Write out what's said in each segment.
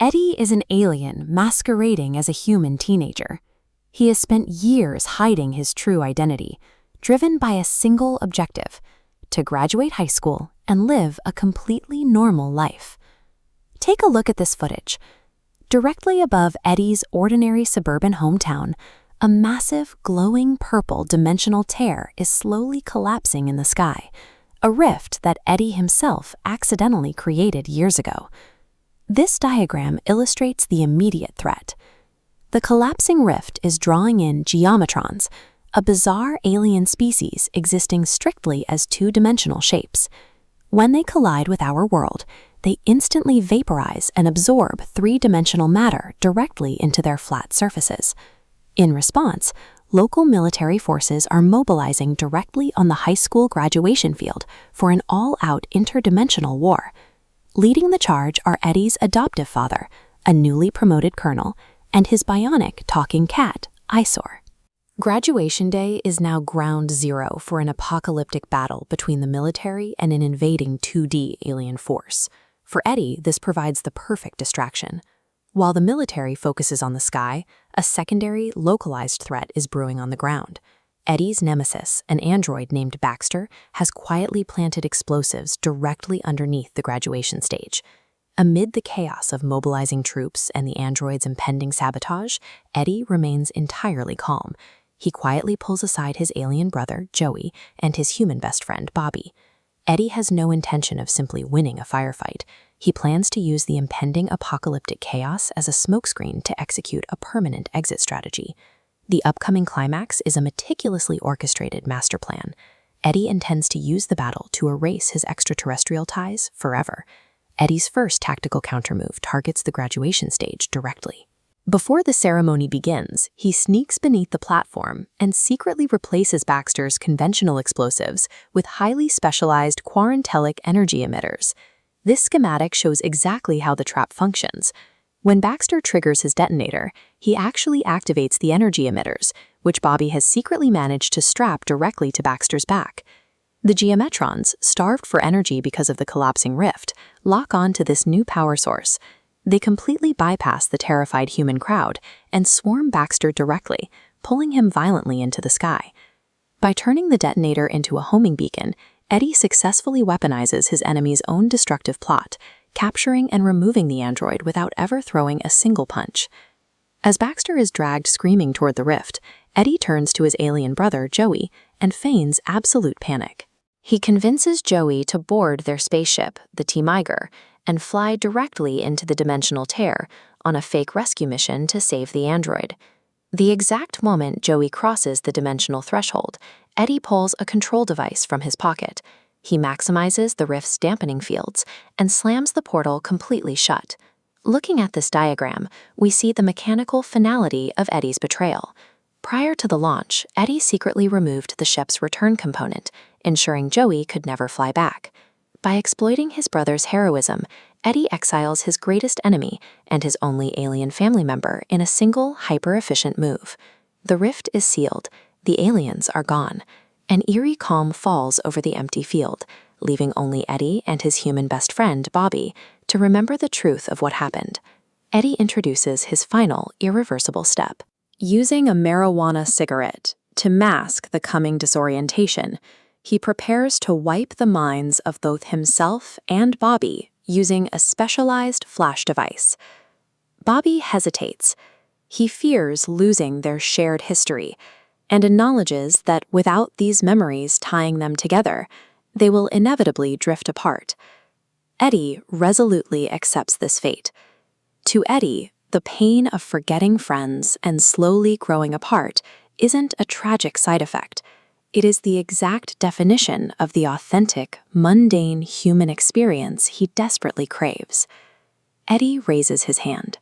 Eddie is an alien masquerading as a human teenager. He has spent years hiding his true identity, driven by a single objective: to graduate high school and live a completely normal life. Take a look at this footage. Directly above Eddie's ordinary suburban hometown, a massive, glowing purple dimensional tear is slowly collapsing in the sky, a rift that Eddie himself accidentally created years ago. This diagram illustrates the immediate threat. The collapsing rift is drawing in geometrons, a bizarre alien species existing strictly as two-dimensional shapes. When they collide with our world, they instantly vaporize and absorb three-dimensional matter directly into their flat surfaces. In response, local military forces are mobilizing directly on the high school graduation field for an all-out interdimensional war. Leading the charge are Eddie's adoptive father, a newly promoted colonel, and his bionic talking cat, Eyesore. Graduation day is now ground zero for an apocalyptic battle between the military and an invading 2D alien force. For Eddie, this provides the perfect distraction. While the military focuses on the sky, a secondary, localized threat is brewing on the ground. Eddie's nemesis, an android named Baxter, has quietly planted explosives directly underneath the graduation stage. Amid the chaos of mobilizing troops and the android's impending sabotage, Eddie remains entirely calm. He quietly pulls aside his alien brother, Joey, and his human best friend, Bobby. Eddie has no intention of simply winning a firefight. He plans to use the impending apocalyptic chaos as a smokescreen to execute a permanent exit strategy. The upcoming climax is a meticulously orchestrated master plan. Eddie intends to use the battle to erase his extraterrestrial ties forever. Eddie's first tactical countermove targets the graduation stage directly. Before the ceremony begins, he sneaks beneath the platform and secretly replaces Baxter's conventional explosives with highly specialized quarantelic energy emitters. This schematic shows exactly how the trap functions. When Baxter triggers his detonator, he actually activates the energy emitters, which Bobby has secretly managed to strap directly to Baxter's back. The geometrons, starved for energy because of the collapsing rift, lock on to this new power source. They completely bypass the terrified human crowd and swarm Baxter directly, pulling him violently into the sky. By turning the detonator into a homing beacon, Eddie successfully weaponizes his enemy's own destructive plot, capturing and removing the android without ever throwing a single punch. As Baxter is dragged screaming toward the rift, Eddie turns to his alien brother, Joey, and feigns absolute panic. He convinces Joey to board their spaceship, the T-Miger, and fly directly into the dimensional tear on a fake rescue mission to save the android. The exact moment Joey crosses the dimensional threshold, Eddie pulls a control device from his pocket. He maximizes the rift's dampening fields and slams the portal completely shut. Looking at this diagram, we see the mechanical finality of Eddie's betrayal. Prior to the launch, Eddie secretly removed the ship's return component, ensuring Joey could never fly back. By exploiting his brother's heroism, Eddie exiles his greatest enemy and his only alien family member in a single, hyper-efficient move. The rift is sealed, the aliens are gone. An eerie calm falls over the empty field, leaving only Eddie and his human best friend, Bobby, to remember the truth of what happened. Eddie introduces his final, irreversible step. Using a marijuana cigarette to mask the coming disorientation, he prepares to wipe the minds of both himself and Bobby using a specialized flash device. Bobby hesitates. He fears losing their shared history, and acknowledges that without these memories tying them together, they will inevitably drift apart. Eddie resolutely accepts this fate. To Eddie, the pain of forgetting friends and slowly growing apart isn't a tragic side effect. It is the exact definition of the authentic, mundane human experience he desperately craves. Eddie raises his hand.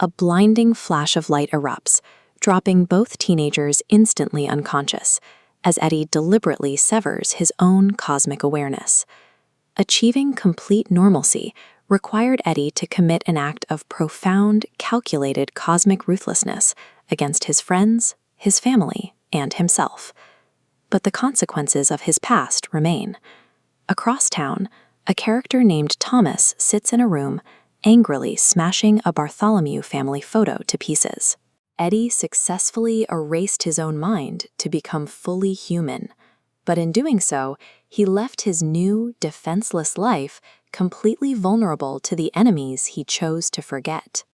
A blinding flash of light erupts, dropping both teenagers instantly unconscious, as Eddie deliberately severs his own cosmic awareness. Achieving complete normalcy required Eddie to commit an act of profound, calculated cosmic ruthlessness against his friends, his family, and himself. But the consequences of his past remain. Across town, a character named Thomas sits in a room angrily smashing a Bartholomew family photo to pieces. Eddie successfully erased his own mind to become fully human, but in doing so, he left his new, defenseless life completely vulnerable to the enemies he chose to forget.